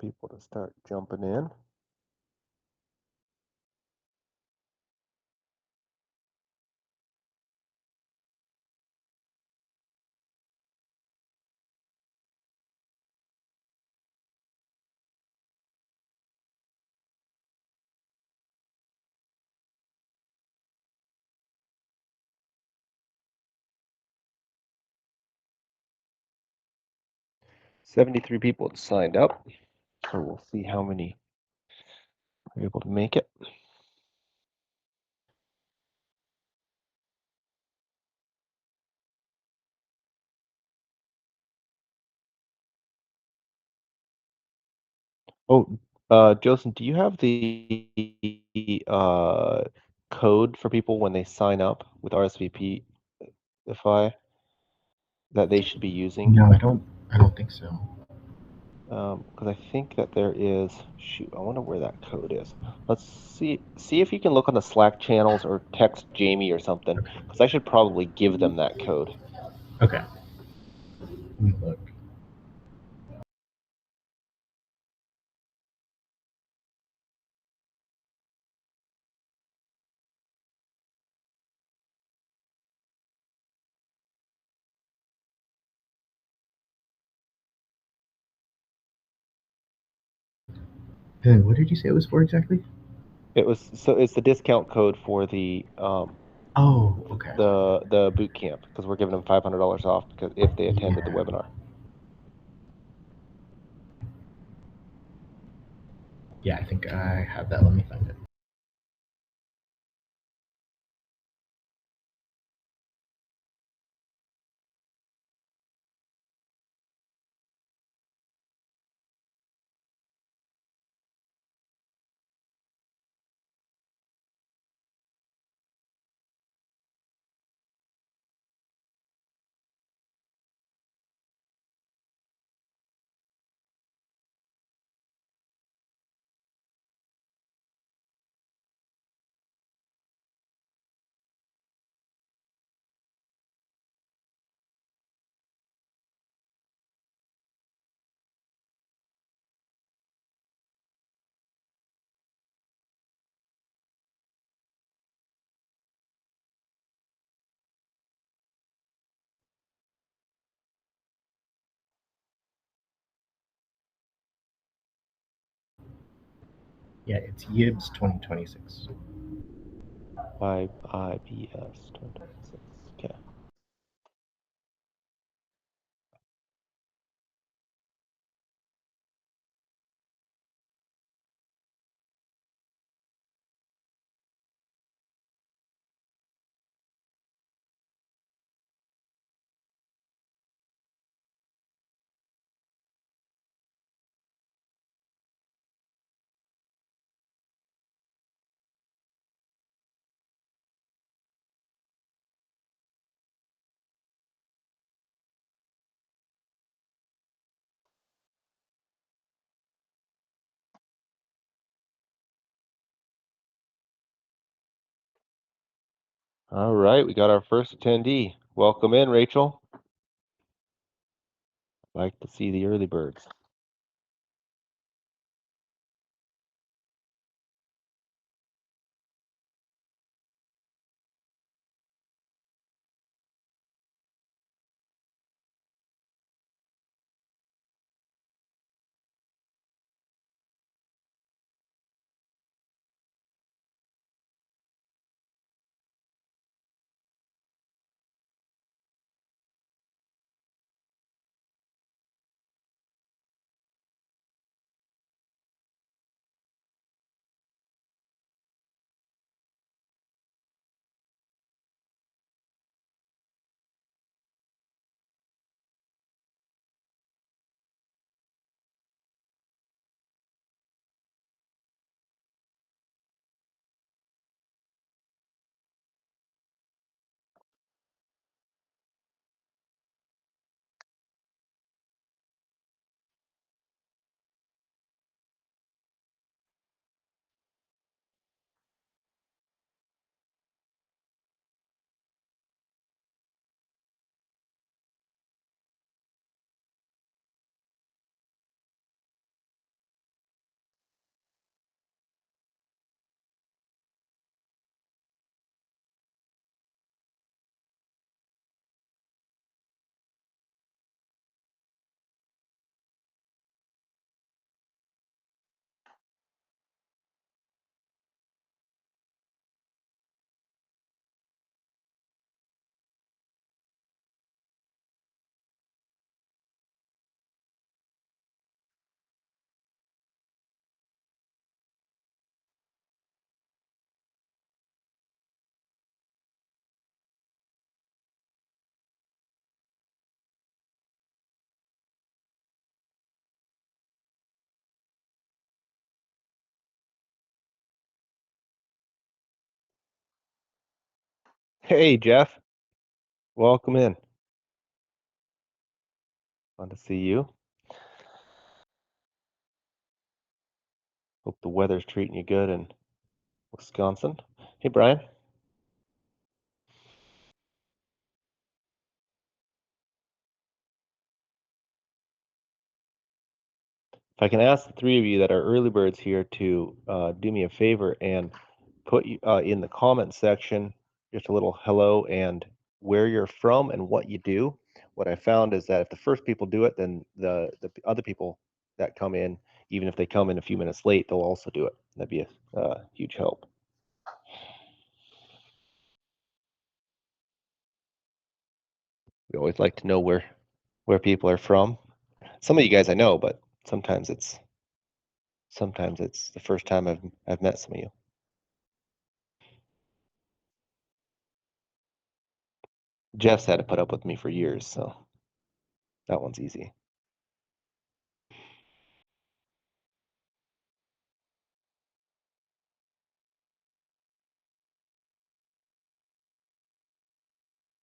people to start jumping in. $73 people have signed up, so we'll see how many are able to make it. Oh, Joseph, do you have the code for people when they sign up with RSVP that they should be using? No, I don't think so. Because I think that there is. Shoot, I wonder where that code is. Let's see if you can look on the Slack channels or text Jamie or something. Okay. Because I should probably give them that code. Okay. Let me look. And then what did you say it was for exactly? It's the discount code for the Oh, okay. the boot camp, because we're giving them $500 off because if they attended the Yeah. webinar. Yeah, I think I have that. Let me find it. Yeah, it's Yibs 2026. IBS 2026. Okay. All right, we got our first attendee. Welcome in, Rachel. Like to see the early birds. Hey, Jeff. Welcome in. Fun to see you. Hope the weather's treating you good in Wisconsin. Hey, Brian. If I can ask the three of you that are early birds here to do me a favor and put you in the comment section just a little hello and where you're from and what you do. What I found is that if the first people do it, then the other people that come in, even if they come in a few minutes late, they'll also do it. That'd be a huge help. We always like to know where people are from. Some of you guys I know, but sometimes it's the first time I've met some of you. Jeff's had to put up with me for years, so that one's easy.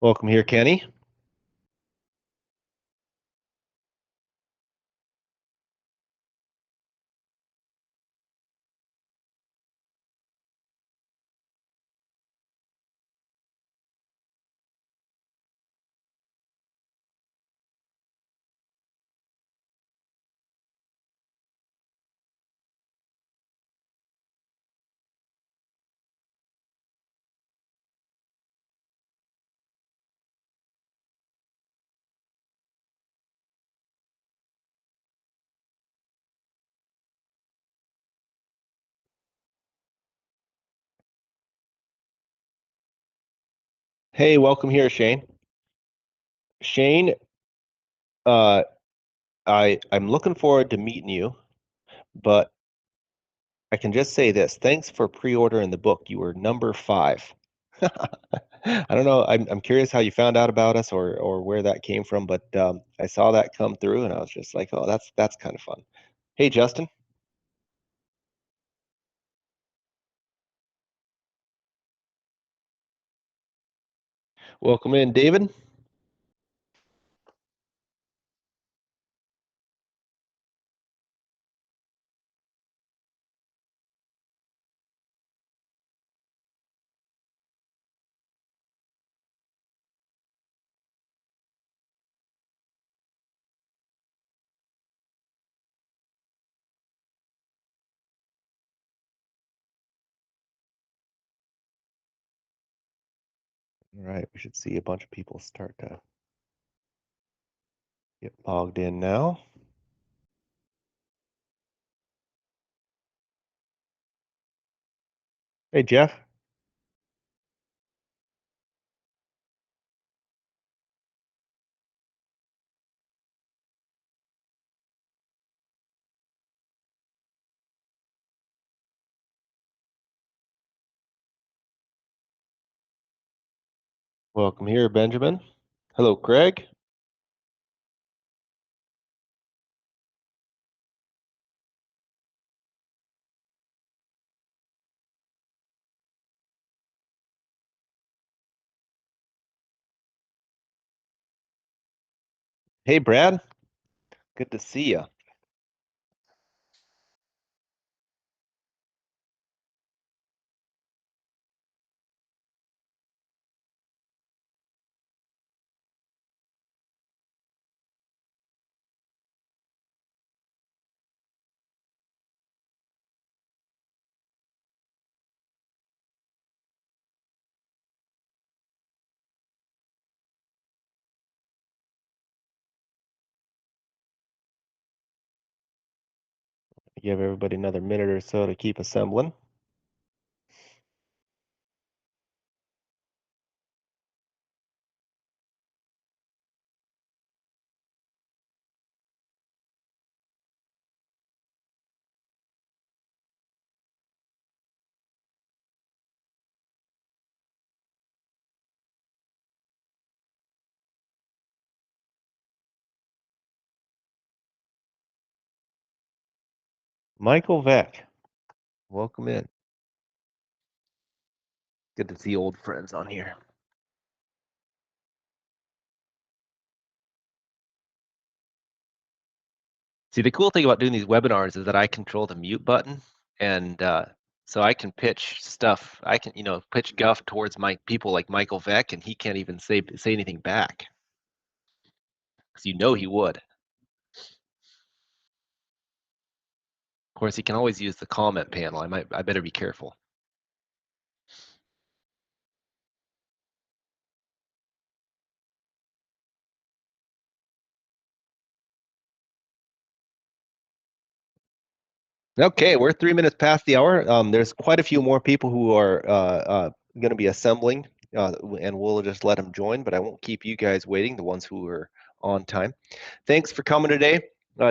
Welcome here, Kenny. Hey, welcome here, Shane. Shane, uh, I'm looking forward to meeting you, but I can just say this. Thanks for pre-ordering the book. You were number 5. I don't know. I'm curious how you found out about us or where that came from, but I saw that come through and I was just like, oh, that's kind of fun. Hey, Justin. Welcome in, David. All right, we should see a bunch of people start to get logged in now. Hey, Jeff. Welcome here, Benjamin. Hello, Craig. Hey, Brad. Good to see you. Give everybody another minute or so to keep assembling. Michael Veck, welcome in. Good to see old friends on here. See, the cool thing about doing these webinars is that I control the mute button, and so I can pitch stuff. I can, pitch guff towards my people like Michael Vick, and he can't even say anything back, because he would. Of course, he can always use the comment panel. I better be careful. Okay, we're 3 minutes past the hour. There's quite a few more people who are going to be assembling, and we'll just let them join, but I won't keep you guys waiting, the ones who are on time. Thanks for coming today.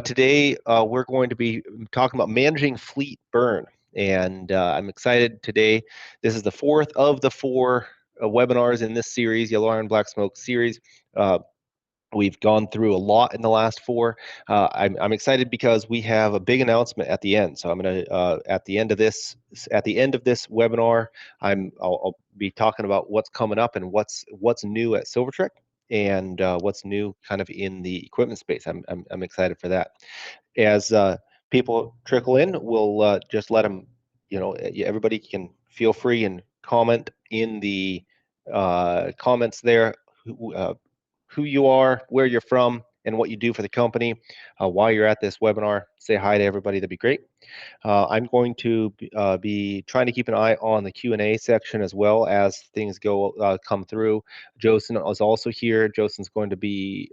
Today, we're going to be talking about managing fleet burn, and I'm excited today. This is the fourth of the four webinars in this series, Yellow Iron Black Smoke series. We've gone through a lot in the last four. I'm excited because we have a big announcement at the end. So I'm going to at the end of this webinar, I'll be talking about what's coming up and what's new at Silvertrek and what's new kind of in the equipment space. I'm excited for that. As people trickle in, we'll just let them. Everybody can feel free and comment in the comments there. Who you are, where you're from, and what you do for the company. While you're at this webinar, say hi to everybody. That'd be great. I'm going to be trying to keep an eye on the Q&A section as well as things come through. Josen is also here. Josen's going to be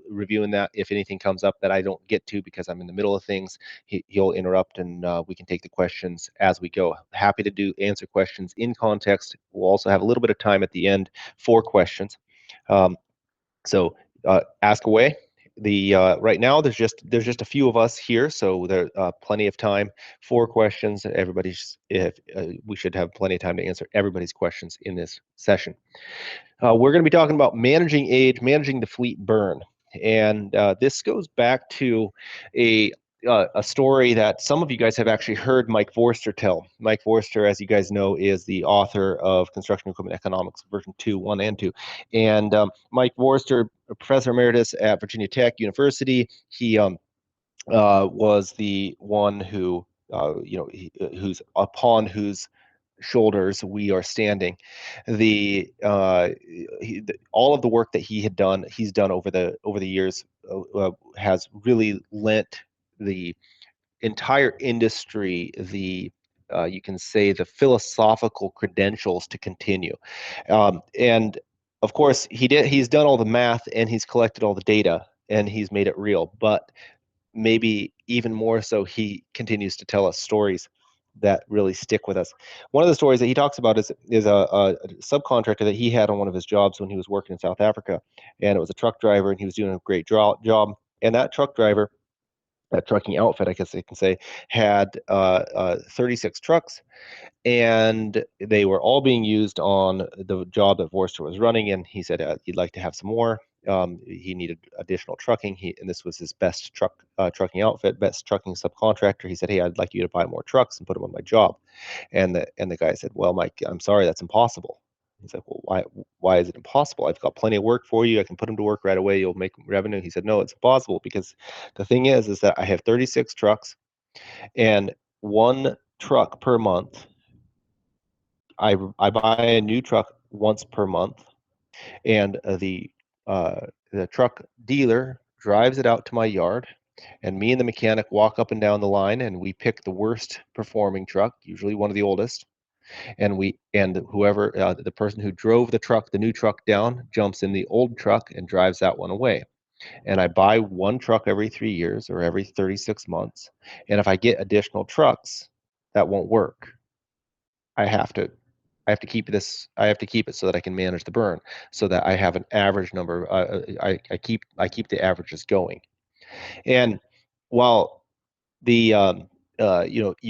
reviewing that if anything comes up that I don't get to because I'm in the middle of things. He'll interrupt and we can take the questions as we go. Happy to answer questions in context. We'll also have a little bit of time at the end for questions. So ask away. Right now there's just a few of us here, so there's plenty of time for questions. We should have plenty of time to answer everybody's questions in this session. We're going to be talking about managing age, managing the fleet burn, and this goes back to a story that some of you guys have actually heard Mike Vorster tell. Mike Vorster, as you guys know, is the author of Construction Equipment Economics version 2, 1 and 2. And Mike Vorster, professor emeritus at Virginia Tech University, he was the one who, who's upon whose shoulders we are standing. All of the work that he's done over the years has really lent the entire industry you can say the philosophical credentials to continue. And of course he's done all the math and he's collected all the data and he's made it real, but maybe even more so, he continues to tell us stories that really stick with us. One of the stories that he talks about is a subcontractor that he had on one of his jobs when he was working in South Africa, and it was a truck driver, and he was doing a great job. And that truck driver, that trucking outfit, I guess I can say, had 36 trucks, and they were all being used on the job that Vorster was running. And he said he'd like to have some more. He needed additional trucking. And this was his best trucking outfit, best trucking subcontractor. He said, "Hey, I'd like you to buy more trucks and put them on my job." And the guy said, "Well, Mike, I'm sorry, that's impossible." He's like, "Well, why is it impossible? I've got plenty of work for you. I can put them to work right away. You'll make revenue." He said, "No, it's impossible because the thing is that I have 36 trucks, and one truck per month. I buy a new truck once per month, and the truck dealer drives it out to my yard, and me and the mechanic walk up and down the line, and we pick the worst performing truck, usually one of the oldest, and whoever the person who drove the new truck down, jumps in the old truck and drives that one away. And I buy one truck every 3 years or every 36 months, and if I get additional trucks, that won't work. I have to keep this. I have to keep it so that I can manage the burn, so that I have an average number. I keep the averages going. And while you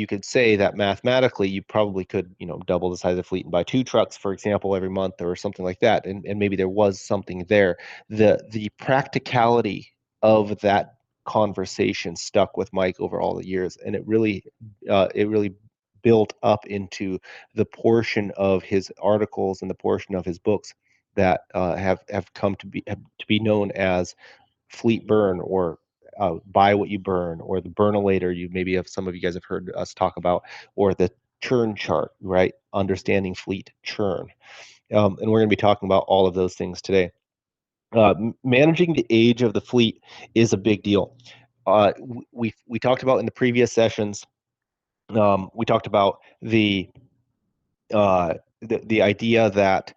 could say that mathematically you probably could, double the size of the fleet and buy two trucks, for example, every month or something like that, and maybe there was something there. The practicality of that conversation stuck with Mike over all the years, and it really built up into the portion of his articles and the portion of his books that have come to be known as fleet burn, or buy what you burn, or the burnolator some of you guys have heard us talk about, or the churn chart, right? Understanding fleet churn. And we're going to be talking about all of those things today. Managing the age of the fleet is a big deal. We talked about in the previous sessions. We talked about the idea that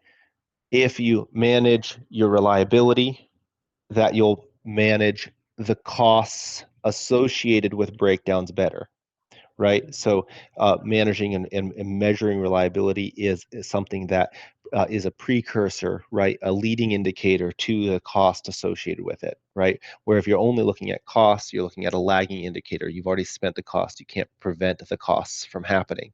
if you manage your reliability, that you'll manage the costs associated with breakdowns better, right? So managing and measuring reliability is something that is a precursor, right? A leading indicator to the cost associated with it, right? Where if you're only looking at costs, you're looking at a lagging indicator. You've already spent the cost. You can't prevent the costs from happening.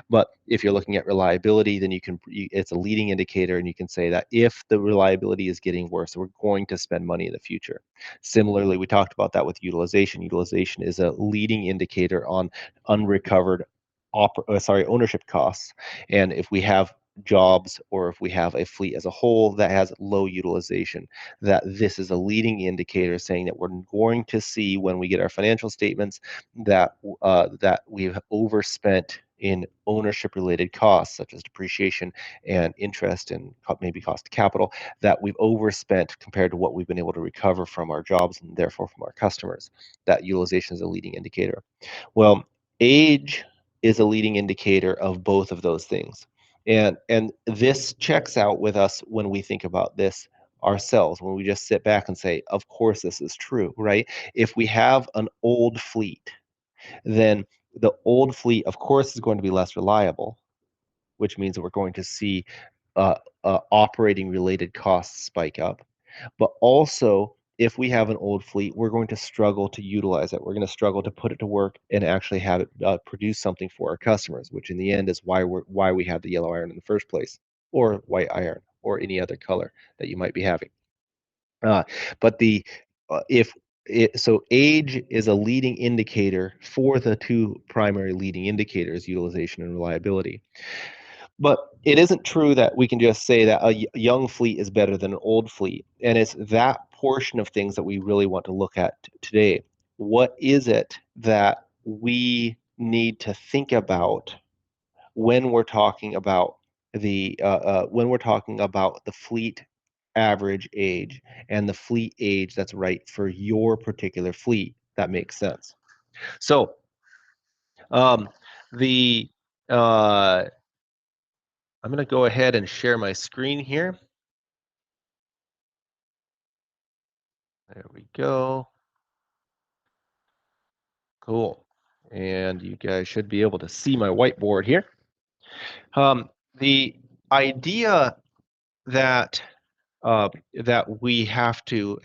But if you're looking at reliability, then it's a leading indicator, and you can say that if the reliability is getting worse, we're going to spend money in the future. Similarly, we talked about that with utilization. Utilization is a leading indicator on unrecovered ownership costs. And if we have jobs, or if we have a fleet as a whole that has low utilization, that this is a leading indicator saying that we're going to see, when we get our financial statements, that we've overspent in ownership related costs, such as depreciation and interest and maybe cost of capital, that we've overspent compared to what we've been able to recover from our jobs and therefore from our customers. That utilization is a leading indicator. Well, age is a leading indicator of both of those things. And this checks out with us when we think about this ourselves, when we just sit back and say, of course this is true, right? If we have an old fleet, then the old fleet, of course, is going to be less reliable, which means that we're going to see operating related costs spike up. But also, if we have an old fleet, we're going to struggle to utilize it. We're going to struggle to put it to work and actually have it produce something for our customers, which in the end is why we have the yellow iron in the first place, or white iron, or any other color that you might be having. But the if it, so age is a leading indicator for the two primary leading indicators, utilization and reliability. But it isn't true that we can just say that a young fleet is better than an old fleet. And it's that portion of things that we really want to look at today. What is it that we need to think about when we're talking about the fleet average age and the fleet age that's right for your particular fleet? That makes sense. So the I'm going to go ahead and share my screen here. There we go. Cool. And you guys should be able to see my whiteboard here. The idea that that we have to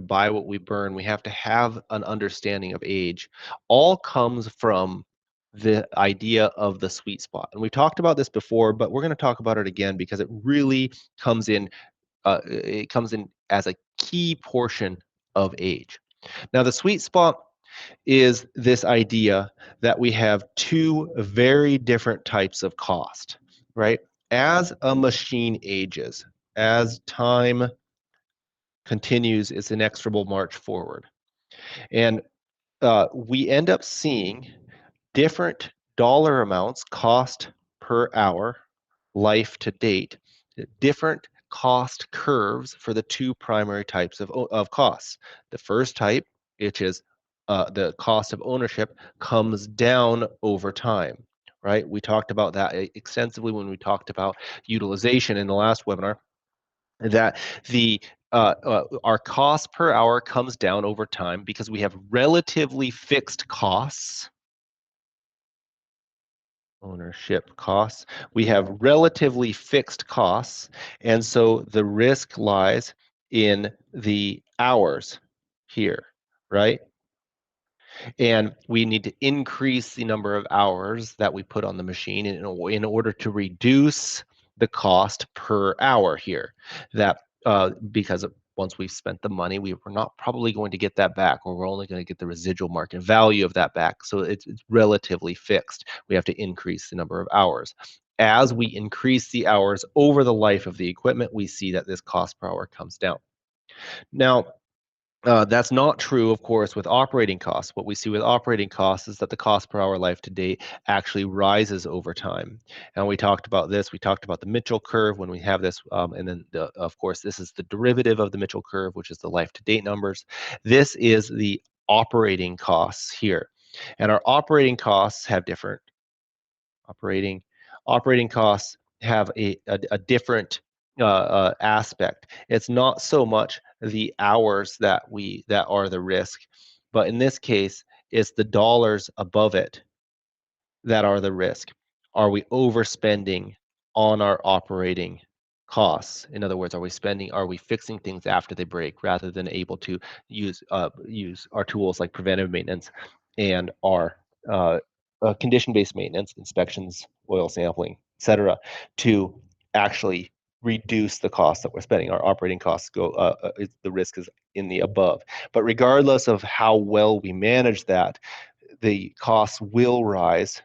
buy what we burn, we have to have an understanding of age, all comes from the idea of the sweet spot. And we talked about this before, but we're going to talk about it again because it really comes in as a key portion of age. Now, the sweet spot is this idea that we have two very different types of cost, right? As a machine ages, as time continues its inexorable march forward, and we end up seeing different dollar amounts, cost per hour, life to date, different cost curves for the two primary types of costs. The first type, which is the cost of ownership, comes down over time, right? We talked about that extensively when we talked about utilization in the last webinar, that our cost per hour comes down over time because we have relatively fixed costs. Ownership costs. We have relatively fixed costs, and so the risk lies in the hours here, right? And we need to increase the number of hours that we put on the machine in order to reduce the cost per hour here. That because once we've spent the money, we're not probably going to get that back, or we're only going to get the residual market value of that back. So it's relatively fixed. We have to increase the number of hours. As we increase the hours over the life of the equipment, we see that this cost per hour comes down. Now, That's not true, of course, with operating costs. What we see with operating costs is that the cost per hour life to date actually rises over time. And we talked about this. We talked about the Mitchell curve when we have this. And then, of course, this is the derivative of the Mitchell curve, which is the life to date numbers. This is the operating costs here. And our operating costs have different operating costs have a different aspect. It's not so much the hours that are the risk, but in this case, it's the dollars above it that are the risk. Are we overspending on our operating costs? In other words, are we fixing things after they break rather than able to use our tools like preventive maintenance and our condition-based maintenance, inspections, oil sampling, etc., to actually reduce the cost that we're spending. Our operating costs the risk is in the above. But regardless of how well we manage that, the costs will rise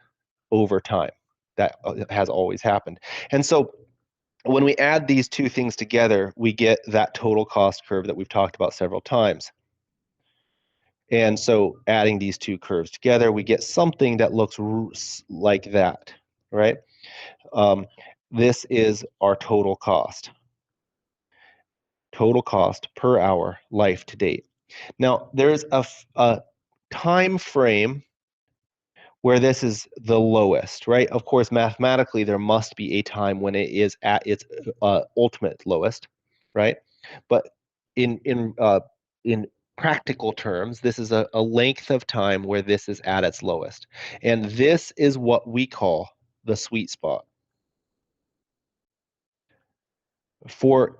over time. That has always happened. And so when we add these two things together, we get that total cost curve that we've talked about several times. And so adding these two curves together, we get something that looks like that, right? This is our total cost per hour life to date. Now, there's a time frame where this is the lowest, right? Of course, mathematically, there must be a time when it is at its ultimate lowest, right? But in practical terms, this is a length of time where this is at its lowest, and this is what we call the sweet spot. For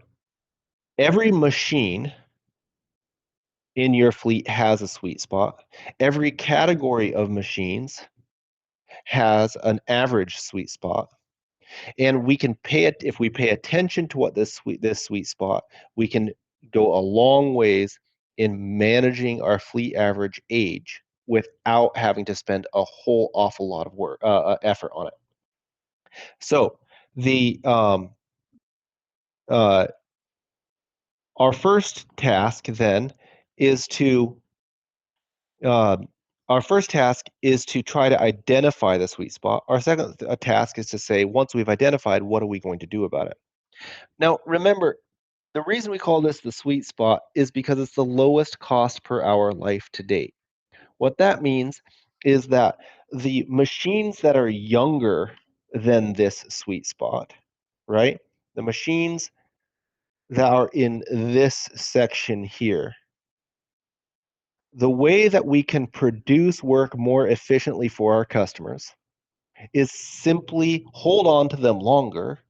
every machine in your fleet has a sweet spot. Every category of machines has an average sweet spot. And we can pay it if we pay attention to what this sweet spot, we can go a long ways in managing our fleet average age without having to spend a whole awful lot of work effort on it. So the our first task then is to our first task is to try to identify the sweet spot. Our second task is to say, once we've identified, what are we going to do about it? Now, remember, the reason we call this the sweet spot is because it's the lowest cost per hour life to date. What that means is that the machines that are younger than this sweet spot, right? The machines that are in this section here, the way that we can produce work more efficiently for our customers is simply hold on to them longer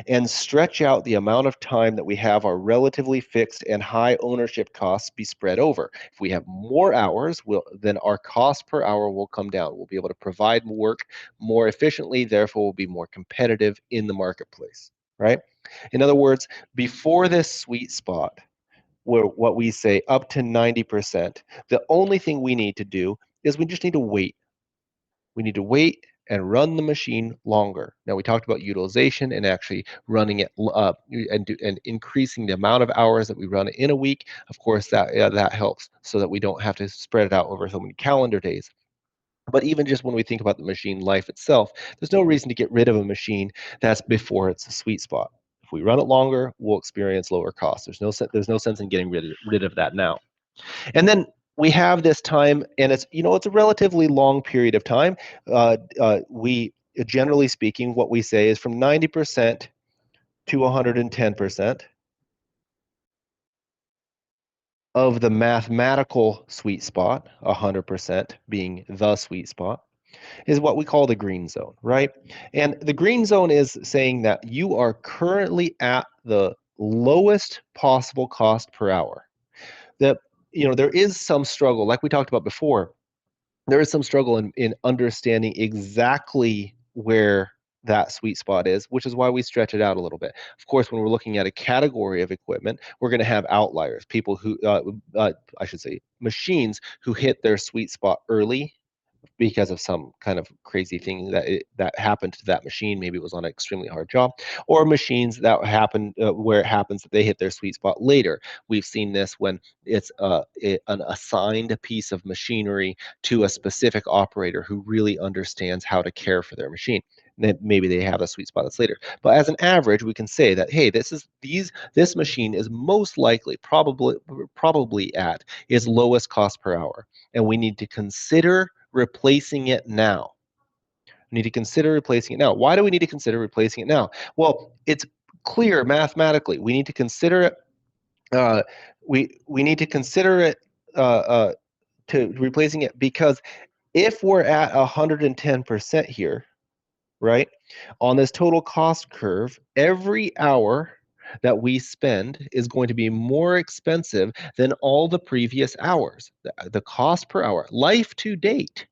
and stretch out the amount of time that we have our relatively fixed and high ownership costs be spread over. If we have more hours, then our cost per hour will come down. We'll be able to provide work more efficiently, therefore we'll be more competitive in the marketplace, right? In other words, before this sweet spot, where what we say up to 90%, the only thing we need to do is we just need to wait. We need to wait and run the machine longer. Now, we talked about utilization and actually running it and increasing the amount of hours that we run it in a week. Of course, that helps so that we don't have to spread it out over so many calendar days. But even just when we think about the machine life itself, there's no reason to get rid of a machine that's before its sweet spot. If we run it longer, we'll experience lower costs. There's no sense in getting rid of that now. And then we have this time, and it's a relatively long period of time. We generally speaking, what we say is from 90% to 110% of the mathematical sweet spot, 100% being the sweet spot, is what we call the green zone, right? And the green zone is saying that you are currently at the lowest possible cost per hour. That there is some struggle, like we talked about before. There is some struggle in understanding exactly where that sweet spot is, which is why we stretch it out a little bit. Of course, when we're looking at a category of equipment, we're going to have outliers, people who, I should say, machines who hit their sweet spot early because of some kind of crazy thing that happened to that machine. Maybe it was on an extremely hard job, or machines that happen where it happens that they hit their sweet spot later. We've seen this when it's an assigned piece of machinery to a specific operator who really understands how to care for their machine. Then maybe they have a sweet spot that's later. But as an average, we can say that, hey, this machine is most likely probably at its lowest cost per hour, and we need to consider replacing it now. We need to consider replacing it now. Why do we need to consider replacing it now? Well, it's clear mathematically. We need to consider it. We need to consider it to replacing it because if we're at 110% here, right, on this total cost curve, every hour that we spend is going to be more expensive than all the previous hours. The cost per hour, life to date,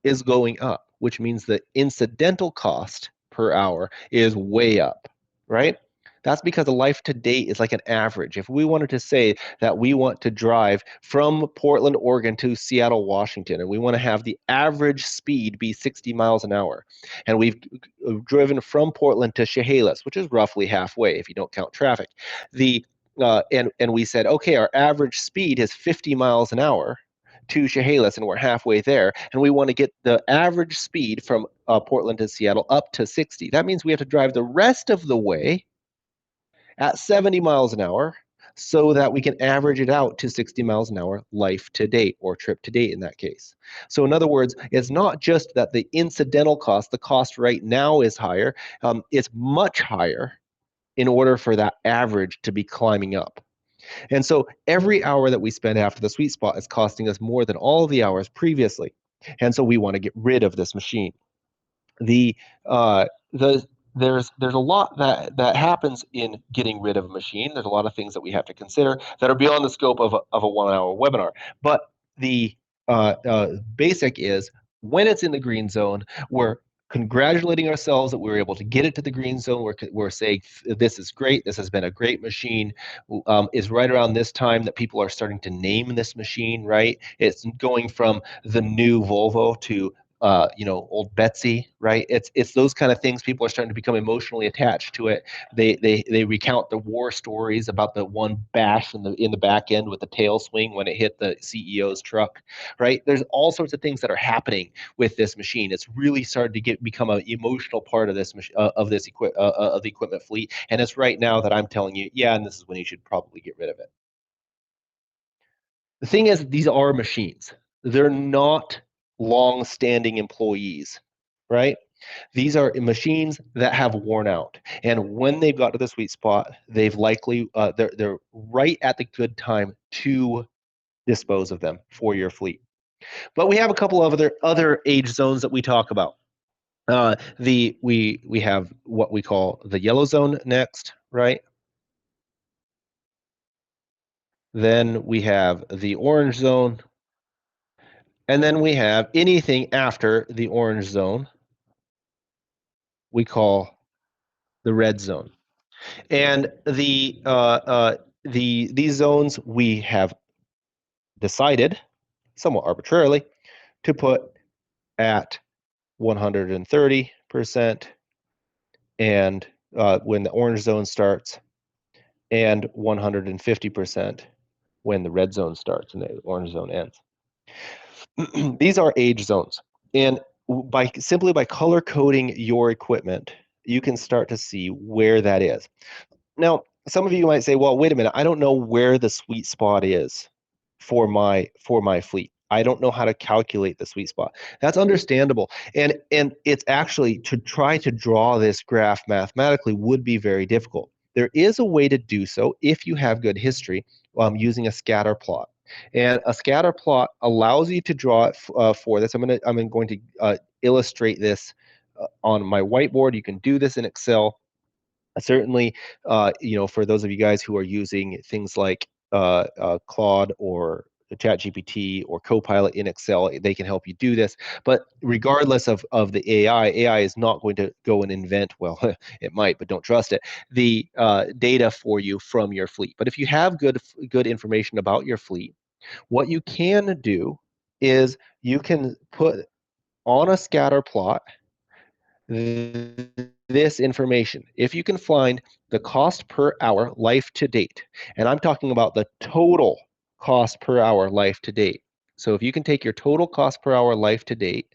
is going up, which means the incidental cost per hour is way up, right? That's because the life to date is like an average. If we wanted to say that we want to drive from Portland, Oregon to Seattle, Washington, and we want to have the average speed be 60 miles an hour, and we've driven from Portland to Chehalis, which is roughly halfway if you don't count traffic, and we said, okay, our average speed is 50 miles an hour to Chehalis, and we're halfway there, and we want to get the average speed from Portland to Seattle up to 60. That means we have to drive the rest of the way at 70 miles an hour so that we can average it out to 60 miles an hour life to date, or trip to date in that case. So in other words, it's not just that the incidental cost, the cost right now is higher, it's much higher in order for that average to be climbing up. And so every hour that we spend after the sweet spot is costing us more than all the hours previously. And so we want to get rid of this machine. The uh, the there's a lot that happens in getting rid of a machine. There's a lot of things that we have to consider that are beyond the scope of a 1 hour webinar. But the basic is, when it's in the green zone, we're congratulating ourselves that we were able to get it to the green zone. We're saying this is great. This has been a great machine. Is right around this time that people are starting to name this machine, right? It's going from the new Volvo to old Betsy, right? It's those kind of things. People are starting to become emotionally attached to it. They recount the war stories about the one bash in the back end with the tail swing when it hit the CEO's truck, right? There's all sorts of things that are happening with this machine. It's really started to become an emotional part of this of the equipment fleet, and it's right now that I'm telling you, yeah, and this is when you should probably get rid of it. The thing is, these are machines. They're not long-standing employees, right? These are machines that have worn out, and when they've got to the sweet spot, they've likely they're right at the good time to dispose of them for your fleet. But we have a couple of other age zones that we talk about. We have what we call the yellow zone next, right? Then we have the orange zone, and then we have anything after the orange zone we call the red zone. And these zones we have decided, somewhat arbitrarily, to put at 130%, and when the orange zone starts, and 150% when the red zone starts and the orange zone ends. These are age zones, and simply by color coding your equipment, you can start to see where that is. Now, some of you might say, well, wait a minute, I don't know where the sweet spot is for my fleet. I don't know how to calculate the sweet spot. That's understandable. And it's actually, to try to draw this graph mathematically would be very difficult. There is a way to do so if you have good history, using a scatter plot. And a scatter plot allows you to draw it for this. I'm going to illustrate this on my whiteboard. You can do this in Excel. Certainly, for those of you guys who are using things like Claude or ChatGPT or Copilot in Excel, they can help you do this. But regardless of the AI is not going to go and invent, well, it might, but don't trust it, the data for you from your fleet. But if you have good information about your fleet, what you can do is you can put on a scatter plot this information. If you can find the cost per hour life to date, and I'm talking about the total cost per hour life to date. So if you can take your total cost per hour life to date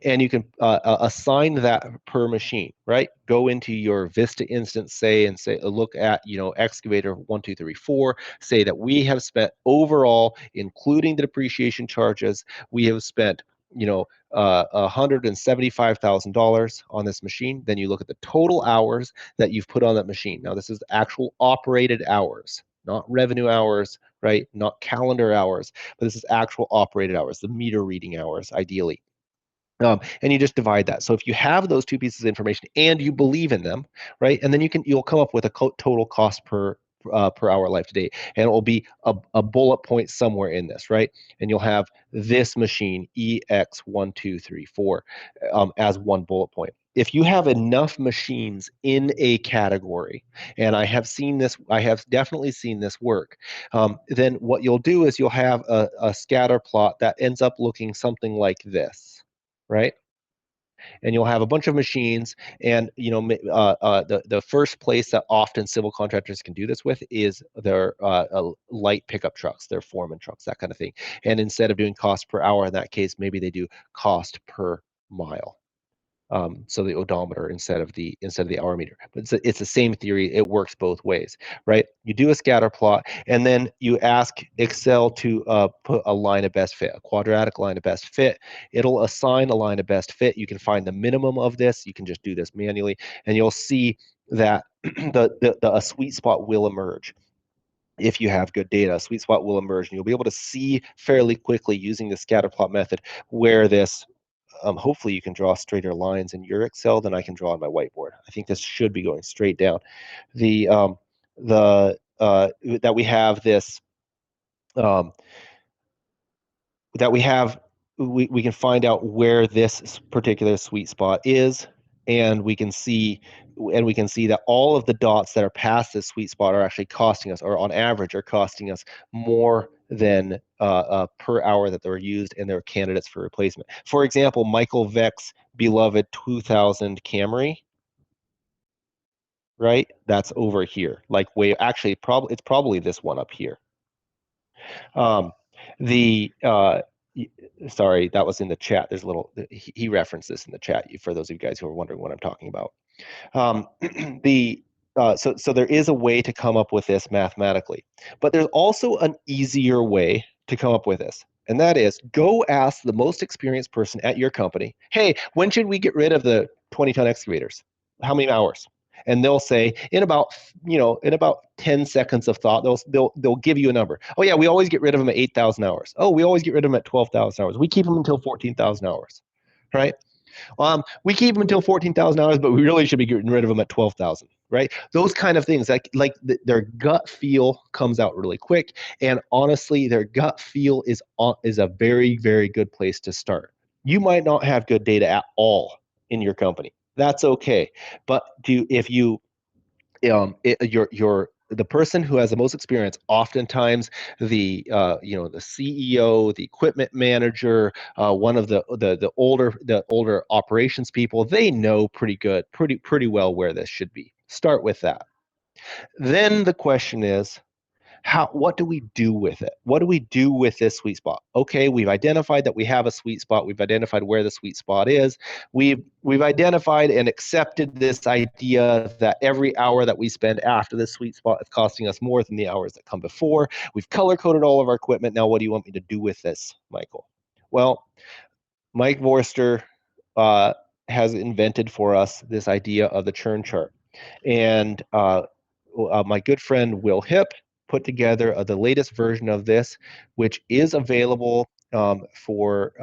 and you can assign that per machine, right? Go into your Vista instance, say, and say, look at, excavator 1, 2, 3, 4, say that we have spent overall, including the depreciation charges, we have spent, $175,000 on this machine. Then you look at the total hours that you've put on that machine. Now, this is actual operated hours, not revenue hours, right? Not calendar hours, but this is actual operated hours, the meter reading hours, ideally. And you just divide that. So if you have those two pieces of information and you believe in them, right, and then you'll come up with a total cost per hour life to date, and it will be a bullet point somewhere in this, right? And you'll have this machine EX1234 as one bullet point. If you have enough machines in a category, and I have definitely seen this work, then what you'll do is you'll have a scatter plot that ends up looking something like this, right? And you'll have a bunch of machines, and the first place that often civil contractors can do this with is their light pickup trucks, their foreman trucks, that kind of thing. And instead of doing cost per hour in that case, maybe they do cost per mile. So the odometer instead of the hour meter. But it's the same theory. It works both ways, right? You do a scatter plot, and then you ask Excel to put a line of best fit, a quadratic line of best fit. It'll assign a line of best fit. You can find the minimum of this. You can just do this manually, and you'll see that a sweet spot will emerge. If you have good data, a sweet spot will emerge, and you'll be able to see fairly quickly using the scatter plot method where this hopefully you can draw straighter lines in your Excel than I can draw on my whiteboard. I think this should be going straight down. That we have this, that we can find out where this particular sweet spot is, and we can see that all of the dots that are past this sweet spot are actually costing us, or on average are costing us more than per hour that they're used, and they're candidates for replacement. For example, Michael Vick's beloved 2000 Camry, right? That's over here. Like actually, it's probably this one up here. Um, the Sorry, that was in the chat. There's a little, he referenced this in the chat for those of you guys who are wondering what I'm talking about. So there is a way to come up with this mathematically, but there's also an easier way to come up with this. And that is, go ask the most experienced person at your company, hey, when should we get rid of the 20-ton excavators? How many hours? And they'll say, in about 10 seconds of thought, they'll give you a number. Oh yeah, we always get rid of them at 8,000 hours. Oh, we always get rid of them at 12,000 hours. We keep them until 14,000 hours, right? We keep them until 14,000 hours, but we really should be getting rid of them at 12,000, right? Those kind of things, their gut feel comes out really quick. And honestly, their gut feel is a very, very good place to start. You might not have good data at all in your company. That's okay. But if you the person who has the most experience, oftentimes the CEO, the equipment manager, one of the older operations people, they know pretty well where this should be. Start with that. Then the question is, what do we do with it? What do we do with this sweet spot? Okay, we've identified that we have a sweet spot. We've identified where the sweet spot is. We've identified and accepted this idea that every hour that we spend after the sweet spot is costing us more than the hours that come before. We've color coded all of our equipment. Now, what do you want me to do with this, Michael? Well, Mike Vorster has invented for us this idea of the churn chart. And my good friend Will Hipp put together the latest version of this, which is available for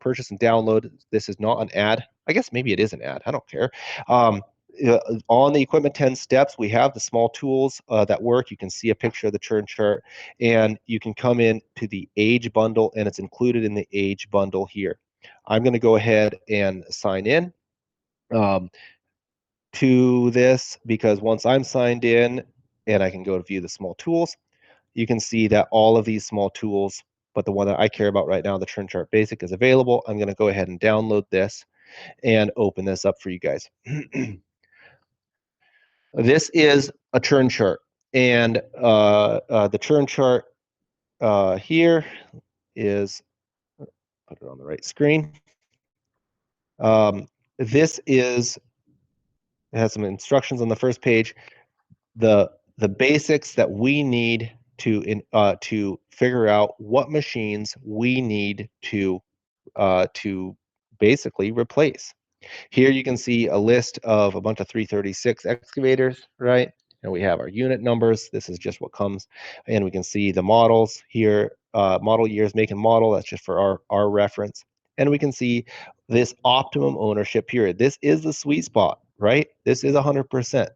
purchase and download. This is not an ad. I guess maybe it is an ad. I don't care. On the Equipment 10 steps, we have the small tools that work. You can see a picture of the churn chart, and you can come in to the age bundle, and it's included in the age bundle here. I'm going to go ahead and sign in to this, because once I'm signed in and I can go to view the small tools, you can see that all of these small tools but the one that I care about right now, the Churn Chart Basic, is available. I'm going to go ahead and download this and open this up for you guys. This is a churn chart, and the churn chart here is, put it on the right screen. This is, it has some instructions on the first page. The basics that we need to figure out what machines we need to basically replace. Here you can see a list of a bunch of 336 excavators, right? And we have our unit numbers. This is just what comes. And we can see the models here, model years, make and model. That's just for our reference. And we can see this optimum ownership period. This is the sweet spot, right? This is 100%.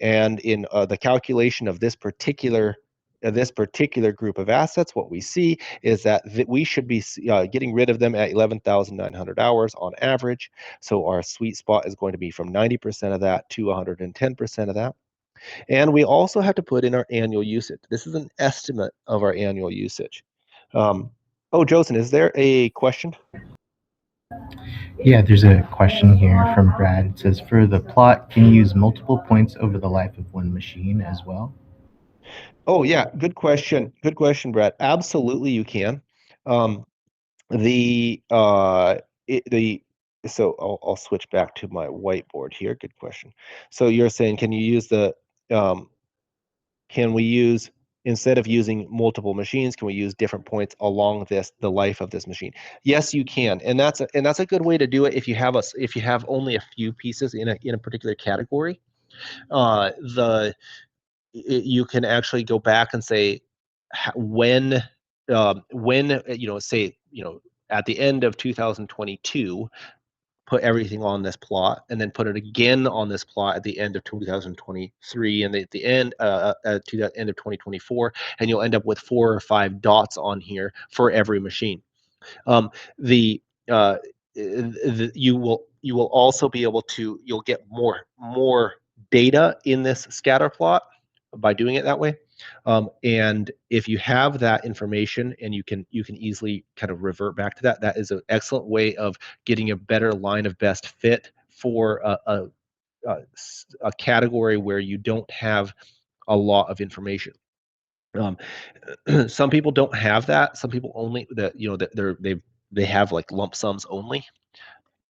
And in the calculation of this particular group of assets, what we see is that we should be getting rid of them at 11,900 hours on average. So our sweet spot is going to be from 90% of that to 110% of that. And we also have to put in our annual usage. This is an estimate of our annual usage. Oh, Josen, is there a question? Yeah, there's a question here from Brad. It says, for the plot, can you use multiple points over the life of one machine as well? Oh, yeah, good question. Good question, Brad. Absolutely, you can. So I'll switch back to my whiteboard here. Good question. So you're saying, can you use can we use, instead of using multiple machines, can we use different points along the life of this machine? Yes, you can, and that's a good way to do it if you have only a few pieces in a particular category. You can actually go back and say when say at the end of 2022, put everything on this plot, and then put it again on this plot at the end of 2023, and at the end to the end of 2024, and you'll end up with 4 or 5 dots on here for every machine. The you will also be able to, you'll get more data in this scatter plot by doing it that way. And if you have that information and you can easily kind of revert back to that, that is an excellent way of getting a better line of best fit for a category where you don't have a lot of information. Some people don't have that. Some people only they have like lump sums only,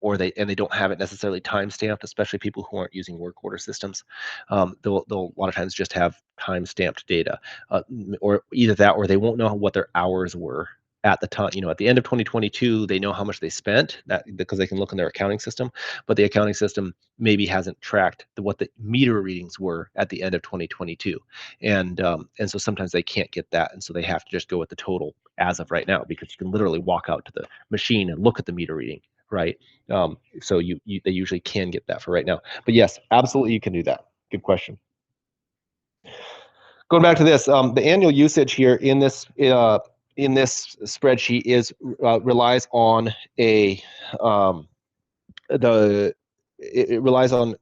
or they don't have it necessarily time stamped, especially people who aren't using work order systems. They'll a lot of times just have time stamped data, or either that, or they won't know what their hours were at the time. At the end of 2022, they know how much they spent, that because they can look in their accounting system, but the accounting system maybe hasn't tracked what the meter readings were at the end of 2022, and so sometimes they can't get that, and so they have to just go with the total as of right now, because you can literally walk out to the machine and look at the meter reading, right? So they usually can get that for right now. But yes, absolutely, you can do that. Good question. Going back to this, the annual usage here in this spreadsheet relies on it relies on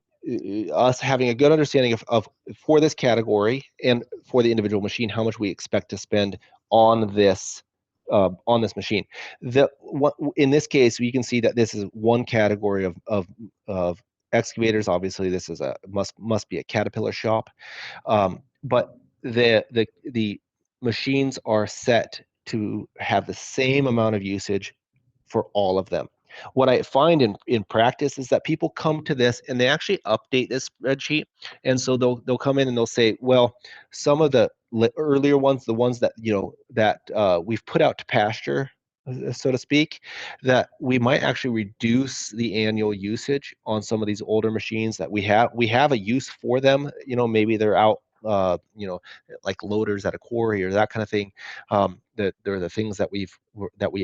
us having a good understanding of for this category and for the individual machine how much we expect to spend on this machine. In this case, we can see that this is one category of excavators. Obviously, this is must be a Caterpillar shop, but the machines are set to have the same amount of usage for all of them. What I find in practice is that people come to this and they actually update this spreadsheet, and so they'll come in and they'll say, well, some of the earlier ones, the ones that we've put out to pasture, so to speak, that we might actually reduce the annual usage on some of these older machines that we have a use for them. Maybe they're out like loaders at a quarry or that kind of thing. That they're the things that we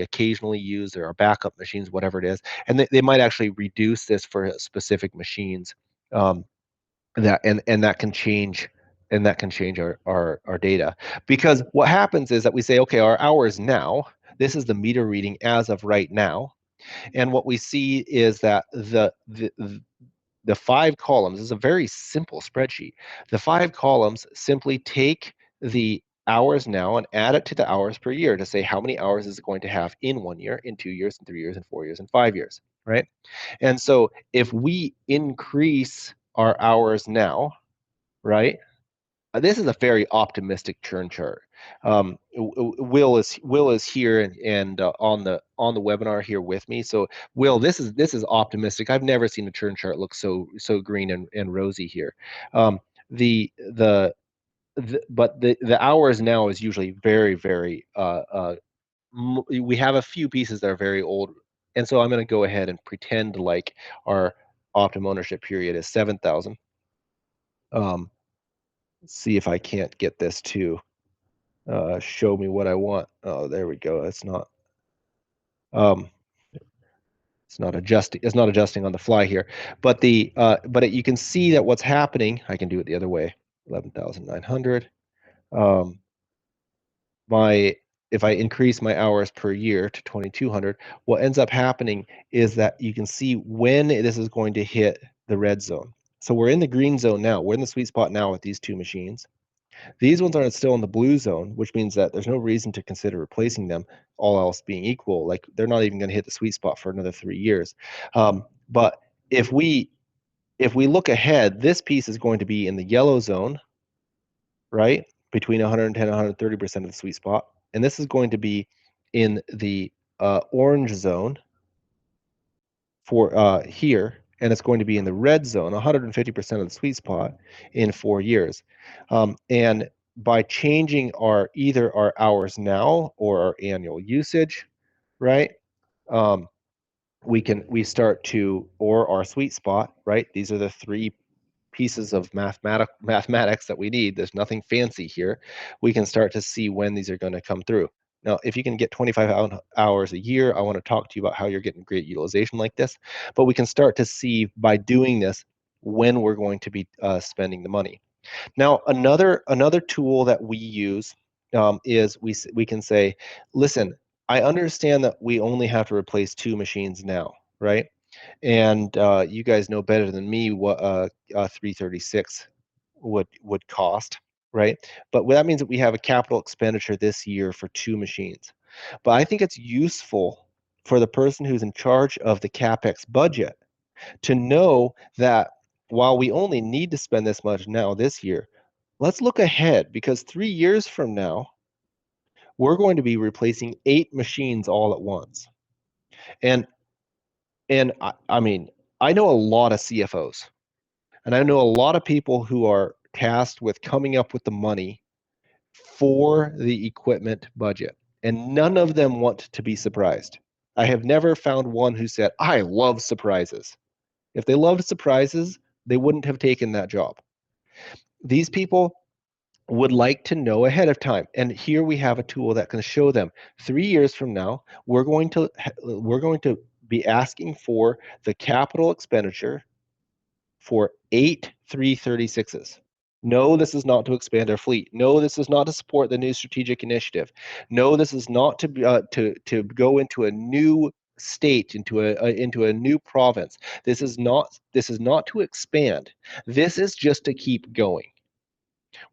occasionally use. There are backup machines, whatever it is, and they might actually reduce this for specific machines. That can change, our data, because what happens is that we say, okay, our hours now, this is the meter reading as of right now, and what we see is that the 5 columns is a very simple spreadsheet. The 5 columns simply take the hours now and add it to the hours per year to say how many hours is it going to have in 1 year, in 2 years, in 3 years, in 4 years, in 5 years, right? And so if we increase our hours now, right? This is a very optimistic churn chart. Will is here and on the webinar here with me. So Will, this is optimistic. I've never seen a churn chart look so green and rosy here. But the hours now is usually very we have a few pieces that are very old, and so I'm going to go ahead and pretend like our optimum ownership period is 7,000. See if I can't get this to show me what I want. Oh, there we go. It's not adjusting on the fly here, but you can see that what's happening. I can do it the other way. 11,900. If I increase my hours per year to 2,200, what ends up happening is that you can see when this is going to hit the red zone. So we're in the green zone now. We're in the sweet spot now with these two machines. These ones aren't still in the blue zone, which means that there's no reason to consider replacing them, all else being equal. Like they're not even going to hit the sweet spot for another 3 years. But if we look ahead, this piece is going to be in the yellow zone, right? Between 110 and 130% of the sweet spot. And this is going to be in the orange zone for here, and it's going to be in the red zone, 150% of the sweet spot in 4 years. And by changing either our hours now or our annual usage, right? We start to, or our sweet spot, right? These are the three pieces of mathematics that we need. There's nothing fancy here. We can start to see when these are going to come through. Now, if you can get 25 hours a year, I want to talk to you about how you're getting great utilization like this. But we can start to see by doing this when we're going to be spending the money. Now, another tool that we use is we can say, listen, I understand that we only have to replace 2 machines now, right? And you guys know better than me what a 336 would cost, right? But that means that we have a capital expenditure this year for 2 machines. But I think it's useful for the person who's in charge of the CapEx budget to know that while we only need to spend this much now this year, let's look ahead, because 3 years from now, we're going to be replacing 8 machines all at once. And I mean, I know a lot of CFOs, and I know a lot of people who are tasked with coming up with the money for the equipment budget, and none of them want to be surprised. I have never found one who said, I love surprises. If they loved surprises, they wouldn't have taken that job. These people would like to know ahead of time, and here we have a tool that can show them 3 years from now we're going to be asking for the capital expenditure for 8 336s. No, this is not to expand our fleet. No, this is not to support the new strategic initiative. No, this is not to go into a new state, into a new province. This is not to expand. This is just to keep going.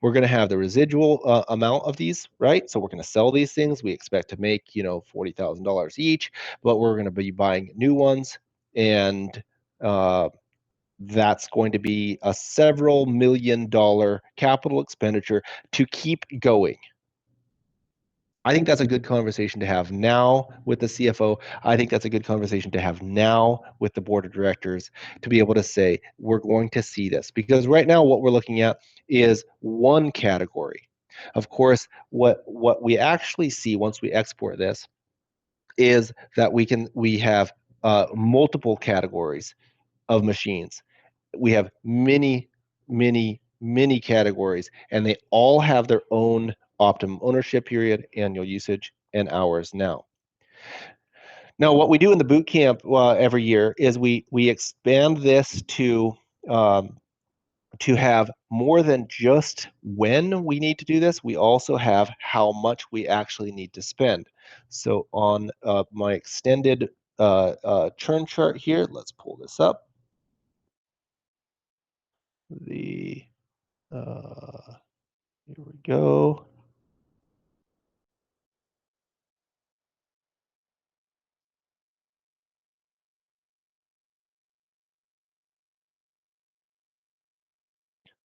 We're going to have the residual amount of these, right? So we're going to sell these things. We expect to make, $40,000 each, but we're going to be buying new ones, and that's going to be a several $1,000,000 capital expenditure to keep going. I think that's a good conversation to have now with the CFO. I think that's a good conversation to have now with the board of directors, to be able to say, we're going to see this. Because right now what we're looking at is one category. Of course, what we actually see once we export this is that we have multiple categories of machines. We have many categories, and they all have their own optimum ownership period, annual usage, and hours now. Now, what we do in the boot camp every year is we expand this to have more than just when we need to do this. We also have how much we actually need to spend. So on my extended churn chart here, let's pull this up. Here we go.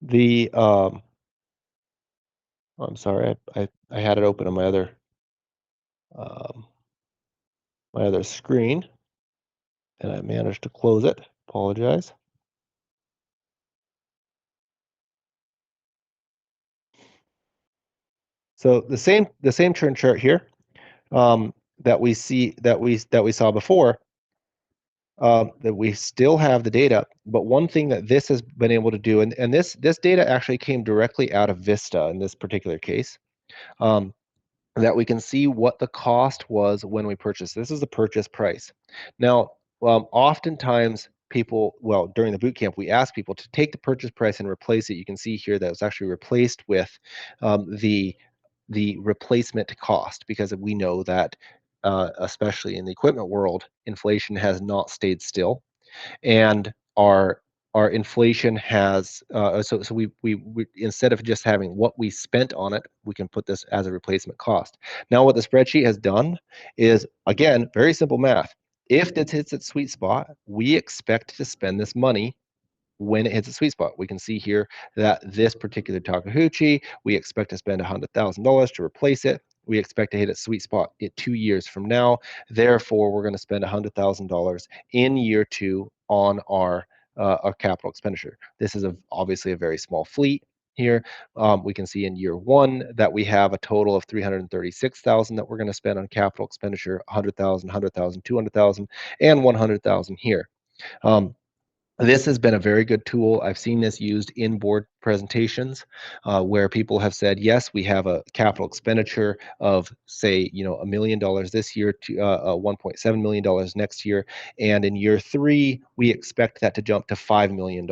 The I'm sorry, I had it open on um, my other screen, and I managed to close it. Apologize. So the same churn chart here that we saw before, that we still have the data, but one thing that this has been able to do, and this data actually came directly out of Vista in this particular case, um, that we can see what the cost was when we purchased. This is the purchase price. Now, oftentimes people, well, during the boot camp, we ask people to take the purchase price and replace it. You can see here that it's actually replaced with the replacement cost, because we know that especially in the equipment world, inflation has not stayed still, and our inflation has so we instead of just having what we spent on it, we can put this as a replacement cost. Now what the spreadsheet has done is, again, very simple math. If this hits its sweet spot, we expect to spend this money when it hits a sweet spot. We can see here that this particular Takeuchi, we expect to spend $100,000 to replace it. We expect to hit a sweet spot in 2 years from now. Therefore, we're going to spend $100,000 in year 2 on our capital expenditure. This is obviously a very small fleet here. We can see in year 1 that we have a total of 336,000 that we're going to spend on capital expenditure, 100,000, 100,000, 200,000, and 100,000 here. This has been a very good tool. I've seen this used in board presentations where people have said, yes, we have a capital expenditure of, say, $1 million this year to $1.7 million next year. And in year 3, we expect that to jump to $5 million,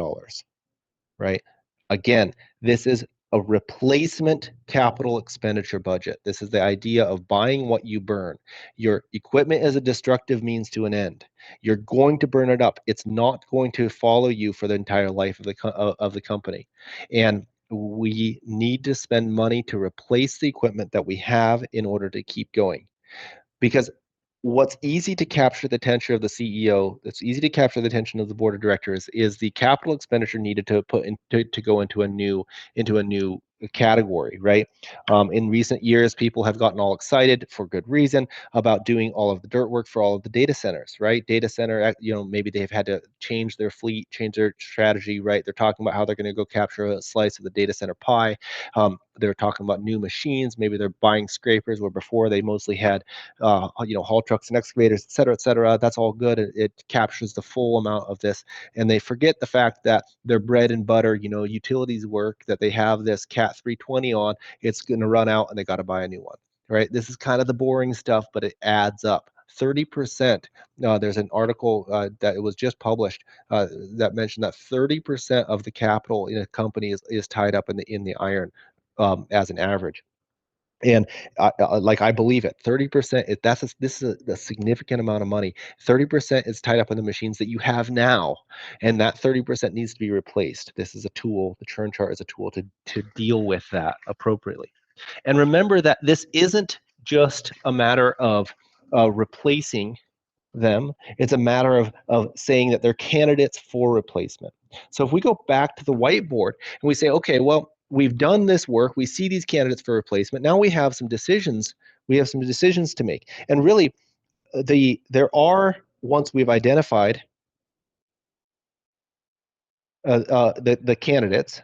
right? Again, this is a replacement capital expenditure budget. This is the idea of buying what you burn. Your equipment is a destructive means to an end. You're going to burn it up. It's not going to follow you for the entire life of the company. And we need to spend money to replace the equipment that we have in order to keep going. Because what's easy to capture the attention of the CEO, it's easy to capture the attention of the board of directors, is the capital expenditure needed to put in to go into a new category, right? In recent years, people have gotten all excited for good reason about doing all of the dirt work for all of the data centers, right? Data center, maybe they've had to change their fleet, change their strategy, right? They're talking about how they're going to go capture a slice of the data center pie. They're talking about new machines. Maybe they're buying scrapers where before they mostly had haul trucks and excavators, et cetera, et cetera. That's all good. It captures the full amount of this. And they forget the fact that their bread and butter, utilities work that they have this CAT 320 on, it's going to run out and they got to buy a new one, right? This is kind of the boring stuff, but it adds up. 30%. There's an article that it was just published that mentioned that 30% of the capital in a company is tied up in the iron as an average. And I believe it. 30%. This is a significant amount of money. 30% is tied up in the machines that you have now, and that 30% needs to be replaced. This is a tool. The churn chart is a tool to deal with that appropriately. And remember that this isn't just a matter of replacing them. It's a matter of saying that they're candidates for replacement. So if we go back to the whiteboard and we say, okay, well, we've done this work, we see these candidates for replacement. Now we have some decisions. We have some decisions to make. And really, there are, once we've identified the candidates,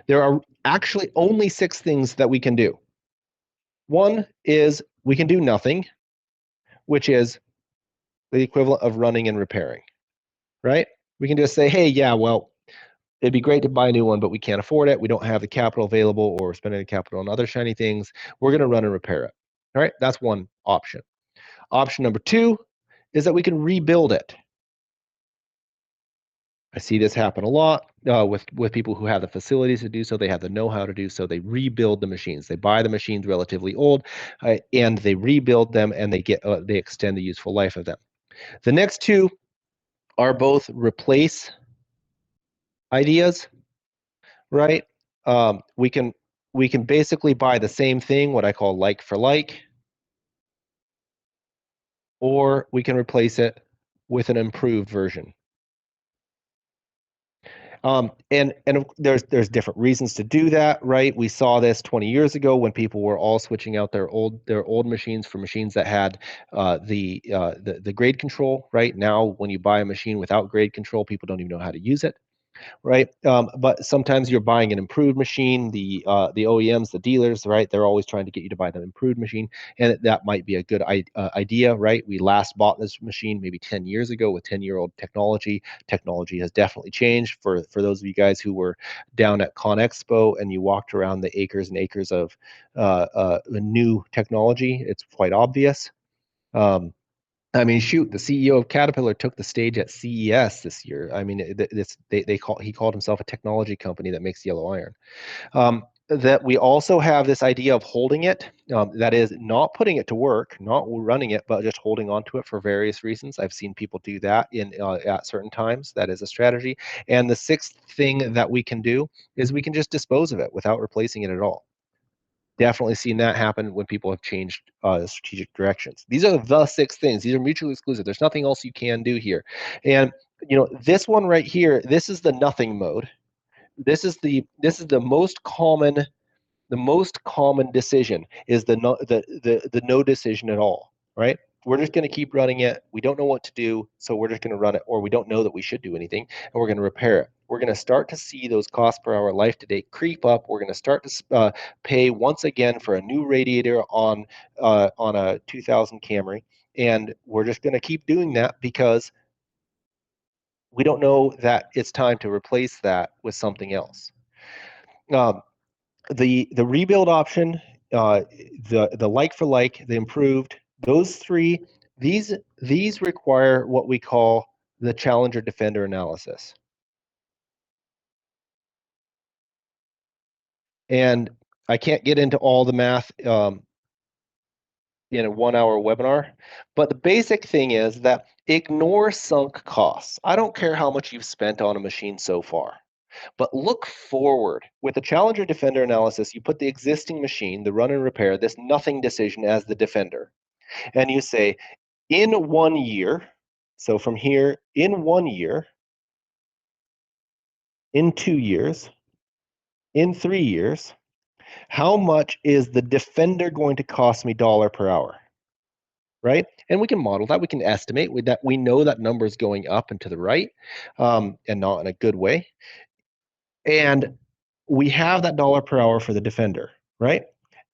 there are actually only 6 things that we can do. One is we can do nothing, which is the equivalent of running and repairing, right? We can just say, hey, yeah, well, it'd be great to buy a new one, but we can't afford it. We don't have the capital available, or spending the capital on other shiny things. We're going to run and repair it. All right, that's one option. Option number 2 is that we can rebuild it. I see this happen a lot with people who have the facilities to do so. They have the know-how to do so. They rebuild the machines. They buy the machines relatively old, and they rebuild them, and they extend the useful life of them. The next 2 are both replace ideas, right? We can basically buy the same thing, what I call like for like, or we can replace it with an improved version. And there's different reasons to do that, right? We saw this 20 years ago when people were all switching out their old machines for machines that had the grade control, right? Now, when you buy a machine without grade control, people don't even know how to use it, right? But sometimes you're buying an improved machine. The OEMs, the dealers, right? They're always trying to get you to buy the improved machine, and that might be a good idea, right? We last bought this machine maybe 10 years ago with 10-year-old technology. Technology has definitely changed. For those of you guys who were down at ConExpo and you walked around the acres and acres of the new technology, it's quite obvious. I mean, shoot, the CEO of Caterpillar took the stage at CES this year. I mean, he called himself a technology company that makes yellow iron. That we also have this idea of holding it, that is not putting it to work, not running it, but just holding on to it for various reasons. I've seen people do that at certain times. That is a strategy. And the sixth thing that we can do is we can just dispose of it without replacing it at all. Definitely seen that happen when people have changed strategic directions. These are the six things. These are mutually exclusive. There's nothing else you can do here. And this one right here, this is the nothing mode. This is the most common decision is the no decision at all, right? We're just going to keep running it. We don't know what to do, so we're just going to run it, or we don't know that we should do anything, and we're going to repair it. We're going to start to see those cost per hour life to date creep up. We're going to start to pay once again for a new radiator on a 2000 Camry, and we're just going to keep doing that because we don't know that it's time to replace that with something else. The rebuild option, the like for like, the improved, those three, these require what we call the Challenger Defender analysis. And I can't get into all the math in a 1-hour webinar, but the basic thing is that ignore sunk costs. I don't care how much you've spent on a machine so far. But look forward. With the Challenger Defender analysis, you put the existing machine, the run and repair, this nothing decision as the defender. And you say, in 1 year, so from here, in 1 year, in 2 years, in 3 years, how much is the defender going to cost me dollar per hour? Right? And we can model that. We can estimate with that. We know that number is going up and to the right, and not in a good way. And we have that dollar per hour for the defender, right?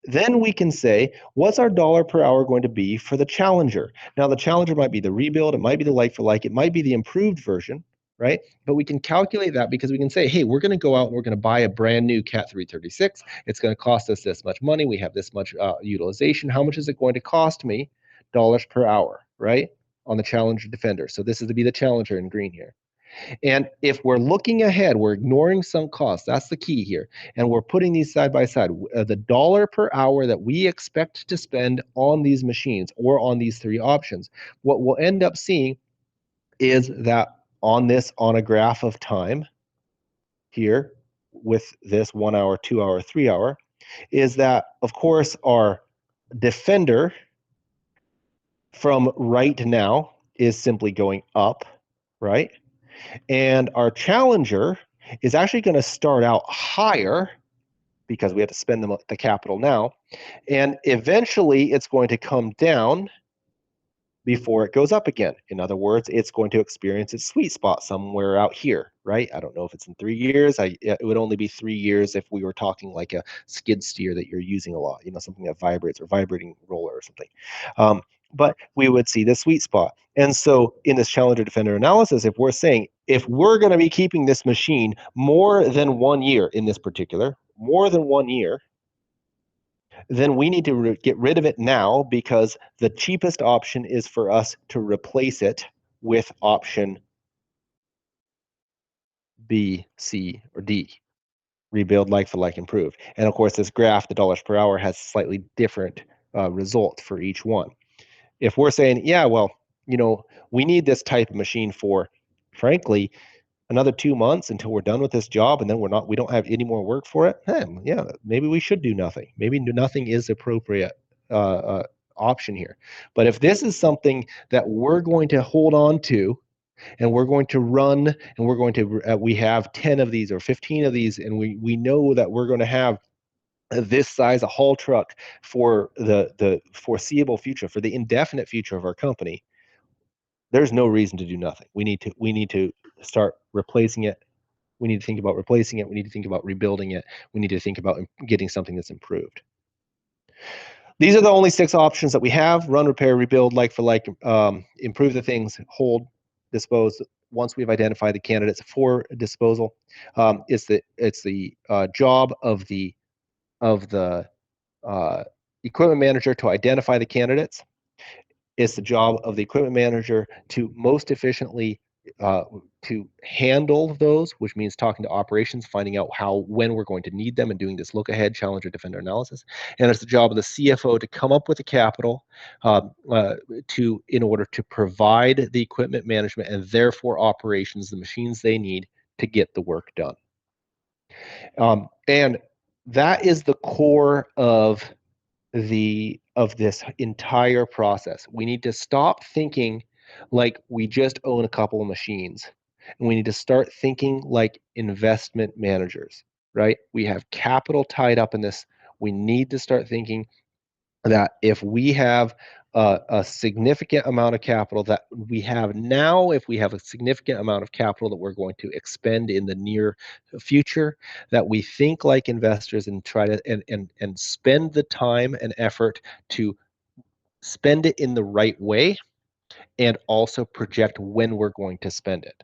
Then we can say, what's our dollar per hour going to be for the Challenger? Now, the Challenger might be the rebuild, it might be the like for like, it might be the improved version, right? But we can calculate that because we can say, hey, we're going to go out and we're going to buy a brand new Cat 336. It's going to cost us this much money. We have this much utilization. How much is it going to cost me? Dollars per hour, right? On the Challenger Defender. So this is to be the Challenger in green here. And if we're looking ahead, we're ignoring some costs. That's the key here. And we're putting these side by side. The dollar per hour that we expect to spend on these machines or on these three options, what we'll end up seeing is that on a graph of time here with this 1 hour, 2 hour, 3 hour, is that, of course, our defender from right now is simply going up, right? And our Challenger is actually going to start out higher because we have to spend the capital now. And eventually it's going to come down before it goes up again. In other words, it's going to experience its sweet spot somewhere out here, right? I don't know if it's in 3 years. It would only be 3 years if we were talking like a skid steer that you're using a lot, something that vibrates or vibrating roller or something. But we would see the sweet spot. And so in this Challenger Defender analysis, if we're saying, if we're going to be keeping this machine more than 1 year in this particular, more than 1 year, then we need to get rid of it now because the cheapest option is for us to replace it with option B, C, or D. Rebuild like for like improved. And of course, this graph, the dollars per hour, has slightly different result for each one. If we're saying, yeah, well, we need this type of machine for, frankly, another 2 months until we're done with this job, and then we don't have any more work for it. Yeah, maybe we should do nothing. Maybe nothing is appropriate option here. But if this is something that we're going to hold on to and we're going to run, and we're going to we have 10 of these or 15 of these, and we know that we're going to have this size a haul truck for the foreseeable future, for the indefinite future of our company, there's no reason to do nothing. We need to start replacing it. We need to think about replacing it. We need to think about rebuilding it. We need to think about getting something that's improved. These are the only 6 options that we have: run, repair, rebuild, like for like, improve the things, hold, dispose. Once we've identified the candidates for disposal, it's the job of the uh, equipment manager to identify the candidates. It's the job of the equipment manager to most efficiently to handle those, which means talking to operations, finding out when we're going to need them, and doing this look ahead, challenge, or defender analysis. And it's the job of the CFO to come up with the capital in order to provide the equipment management and therefore operations the machines they need to get the work done. And that is the core of this entire process. We need to stop thinking like we just own a couple of machines, and we need to start thinking like investment managers, right? We have capital tied up in this. We need to start thinking that if we have a significant amount of capital that we have now, if we have a significant amount of capital that we're going to expend in the near future, that we think like investors and try to and spend the time and effort to spend it in the right way, and also project when we're going to spend it.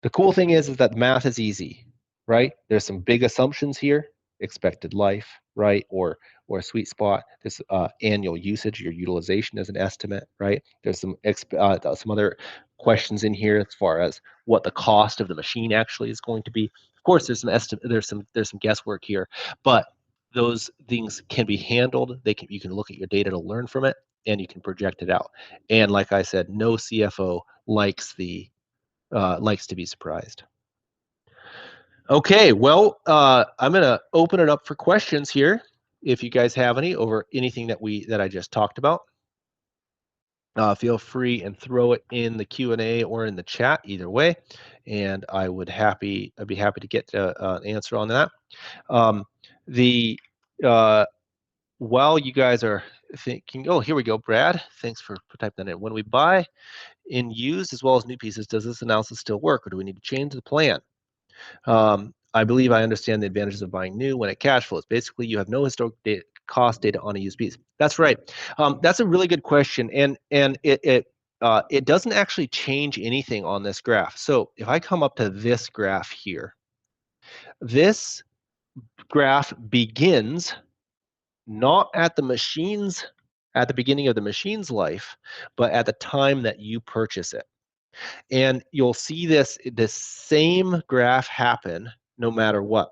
The cool thing is that math is easy, right? There's some big assumptions here: expected life, right? Or a sweet spot. This annual usage, your utilization is an estimate, right? There's some other questions in here as far as what the cost of the machine actually is going to be. Of course, there's some guesswork here, but those things can be handled. You can look at your data to learn from it, and you can project it out. And like I said, no CFO likes to be surprised. Okay, well, I'm going to open it up for questions here, if you guys have any over anything that I just talked about. Feel free and throw it in the Q&A or in the chat, either way, and I'd be happy to get an answer on that. While you guys are thinking, oh, here we go, Brad. Thanks for typing that in. When we buy in used as well as new pieces, does this analysis still work, or do we need to change the plan? I believe I understand the advantages of buying new when it cash flows. Basically, you have no historic cost data on a used piece. That's right. That's a really good question, and it doesn't actually change anything on this graph. So if I come up to this graph here, this graph begins not at the beginning of the machine's life, but at the time that you purchase it. And you'll see this same graph happen no matter what.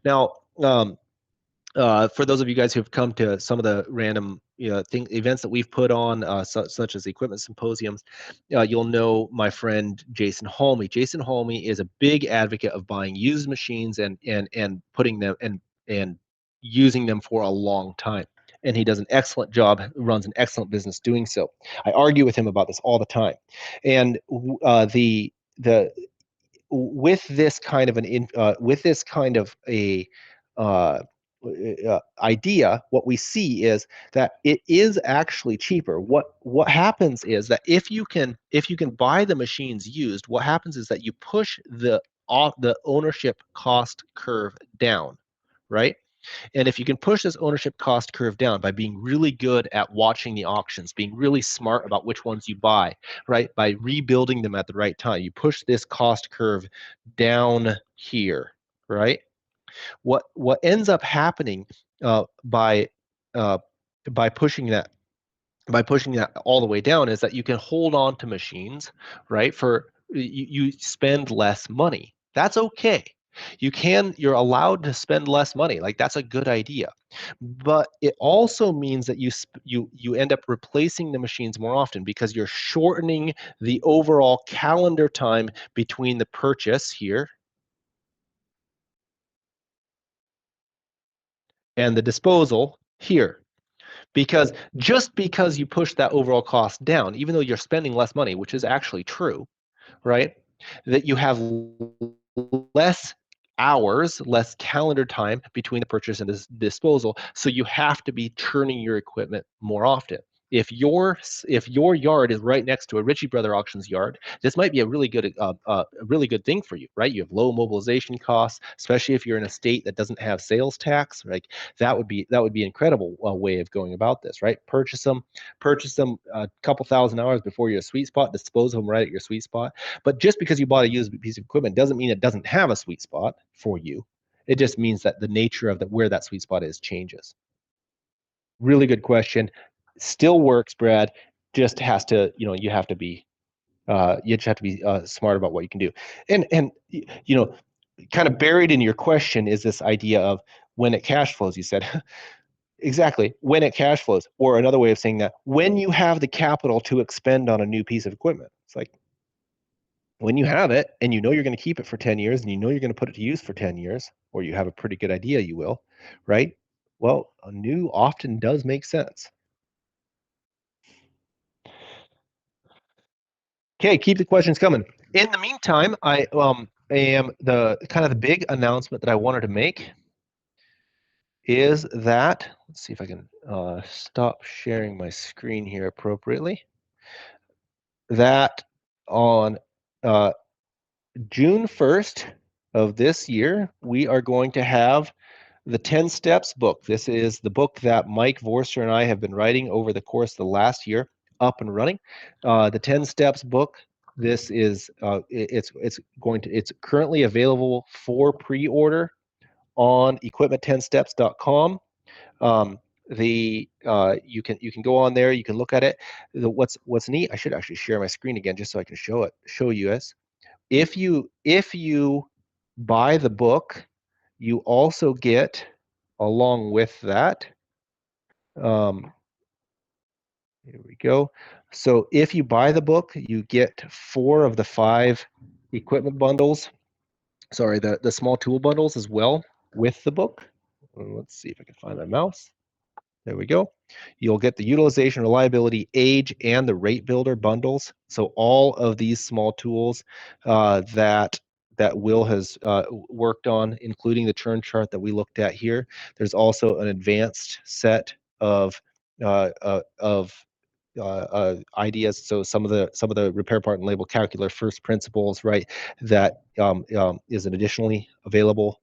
Now, for those of you guys who've come to some of the random events that we've put on, such as equipment symposiums, you'll know my friend Jason Holme. Jason Holme is a big advocate of buying used machines and putting them and using them for a long time. And he does an excellent job, runs an excellent business doing so. I argue with him about this all the time. And with this kind of a idea, what we see is that it is actually cheaper. What happens is that if you can buy the machines used, what happens is that you push the ownership cost curve down, right? And if you can push this ownership cost curve down by being really good at watching the auctions, being really smart about which ones you buy, right? By rebuilding them at the right time, you push this cost curve down here, right? What ends up happening by pushing that all the way down is that you can hold on to machines, right? You spend less money. That's okay. You're allowed to spend less money. Like, that's a good idea. But it also means that you end up replacing the machines more often, because you're shortening the overall calendar time between the purchase here and the disposal here. Because just because you push that overall cost down, even though you're spending less money, which is actually true, right? That you have less hours, less calendar time between the purchase and the disposal. So you have to be turning your equipment more often. If your yard is right next to a Ritchie Brother Auctions yard, this might be a really good thing for you, right? You have low mobilization costs, especially if you're in a state that doesn't have sales tax. Like that would be an incredible way of going about this, right? Purchase them a couple thousand hours before your sweet spot, dispose of them right at your sweet spot. But just because you bought a used piece of equipment doesn't mean it doesn't have a sweet spot for you. It just means that the nature of where that sweet spot is changes. Really good question. Still works, Brad. Just has to, you have to be, you just have to be smart about what you can do. And kind of buried in your question is this idea of when it cash flows. You said exactly when it cash flows, or another way of saying that when you have the capital to expend on a new piece of equipment. It's like when you have it and you know you're going to keep it for 10 years and you know you're going to put it to use for 10 years, or you have a pretty good idea you will, right? Well, a new often does make sense. Okay, keep the questions coming. In the meantime, I am the big announcement that I wanted to make is that, let's see if I can stop sharing my screen here appropriately. That on uh, June 1st of this year, we are going to have the 10 Steps book. This is the book that Mike Vorster and I have been writing over the course of the last year, up and running. The 10 Steps book. This is it's currently available for pre-order on equipment10steps.com. You can go on there, you can look at it. What's neat, I should actually share my screen again just so I can show you guys. If you buy the book, you also get, along with that, here we go. So if you buy the book, you get 4 of the 5 equipment bundles. Sorry, the small tool bundles as well with the book. Let's see if I can find my mouse. There we go. You'll get the utilization, reliability, age, and the rate builder bundles. So all of these small tools that Will has worked on, including the churn chart that we looked at here. There's also an advanced set of ideas. So some of the repair part and label calculator first principles, right? That is an additionally available.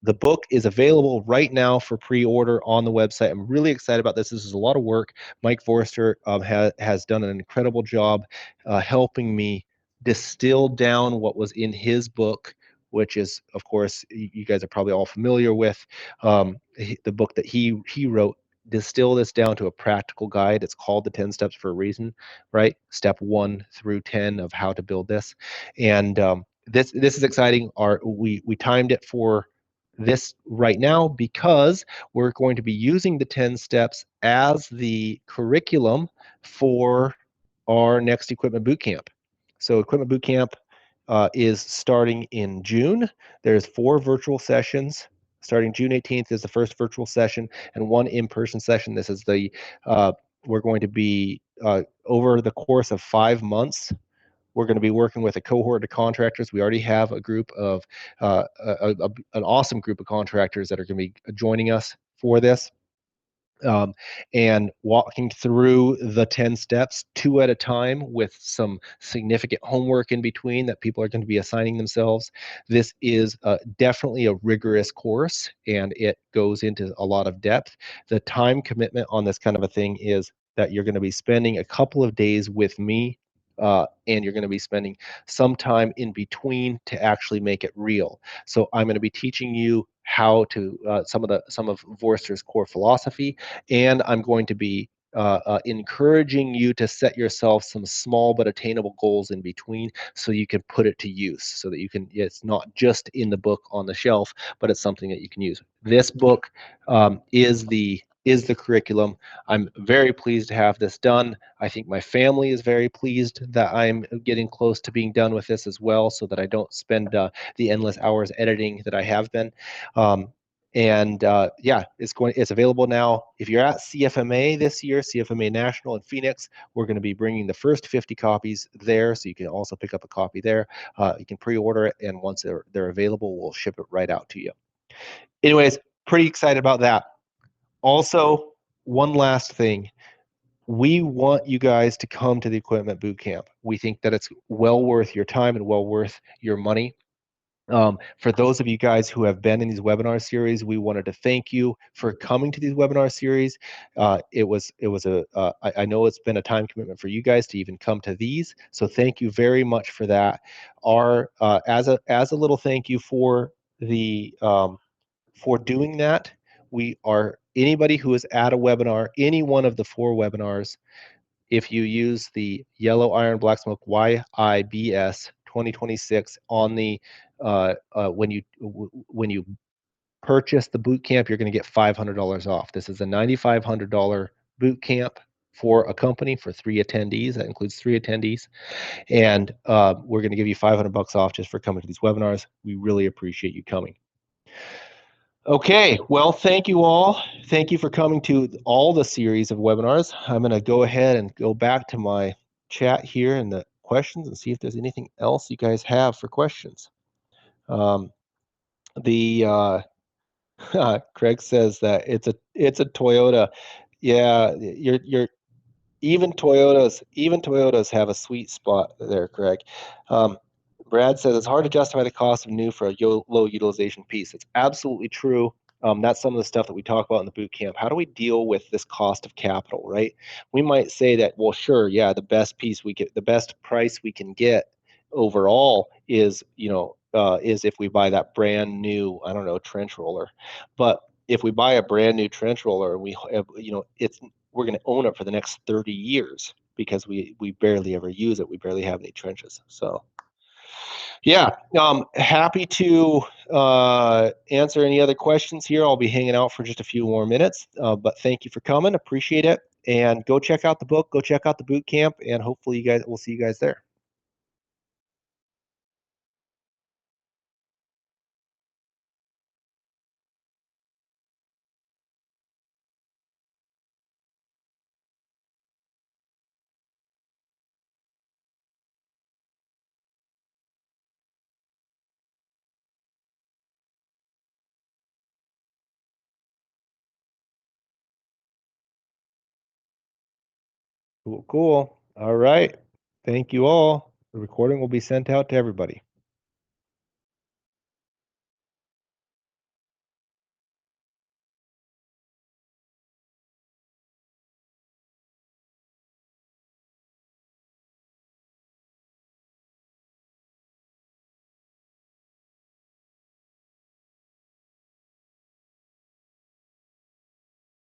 The book is available right now for pre-order on the website. I'm really excited about this. This is a lot of work. Mike Forrester has done an incredible job helping me distill down what was in his book, which is, of course, you guys are probably all familiar with the book that he wrote. Distill this down to a practical guide. It's called the 10 Steps for a reason, right? Step 1 through 10 of how to build this, and this is exciting. We timed it for this right now because we're going to be using the 10 steps as the curriculum for our next equipment boot camp. So equipment boot camp is starting in June. There's 4 virtual sessions. Starting June 18th is the first virtual session and 1 in-person session. This is we're going to be over the course of 5 months. We're going to be working with a cohort of contractors. We already have a group of an awesome group of contractors that are going to be joining us for this, and walking through the 10 steps 2 at a time with some significant homework in between that people are going to be assigning themselves. This is definitely a rigorous course, and it goes into a lot of depth. The time commitment on this kind of a thing is that you're going to be spending a couple of days with me, and you're going to be spending some time in between to actually make it real. So I'm going to be teaching you how to some of Vorster's core philosophy, and I'm going to be encouraging you to set yourself some small but attainable goals in between so you can put it to use, so that it's not just in the book on the shelf, but it's something that you can use. This book is the curriculum. I'm very pleased to have this done. I think my family is very pleased that I'm getting close to being done with this as well, so that I don't spend the endless hours editing that I have been. And yeah, it's available now. If you're at CFMA this year, CFMA National in Phoenix, we're going to be bringing the first 50 copies there, so you can also pick up a copy there. You can pre-order it, and once they're available, we'll ship it right out to you. Anyways, pretty excited about that. Also, one last thing. We want you guys to come to the Equipment Boot Camp. We think that it's well worth your time and well worth your money. For those of you guys who have been in these webinar series, we wanted to thank you for coming to these webinar series. I know it's been a time commitment for you guys to even come to these, so thank you very much for that. As a little thank you for the for doing that, we are anybody who is at a webinar, any one of the 4 webinars, if you use the Yellow Iron Black Smoke YIBS 2026 on the when you purchase the boot camp, you're going to get $500 off. This is a $9,500 boot camp for a company for 3 attendees. That includes 3 attendees, and we're going to give you $500 off just for coming to these webinars. We really appreciate you coming. Okay, well, thank you all. Thank you for coming to all the series of webinars. I'm going to go ahead and go back to my chat here and the questions and see if there's anything else you guys have for questions. Craig says that it's a Toyota. Yeah, you're even Toyotas have a sweet spot there, Craig. Brad says it's hard to justify the cost of new for a low utilization piece. It's absolutely true. That's some of the stuff that we talk about in the boot camp. How do we deal with this cost of capital, right? We might say that, well, sure, yeah, the best price we can get overall is, is if we buy that brand new, I don't know, trench roller. But if we buy a brand new trench roller, we have, we're going to own it for the next 30 years because we barely ever use it. We barely have any trenches. So yeah, happy to answer any other questions here. I'll be hanging out for just a few more minutes, but thank you for coming. Appreciate it. And go check out the book, go check out the boot camp, and hopefully we'll see you guys there. Cool. All right. Thank you all. The recording will be sent out to everybody.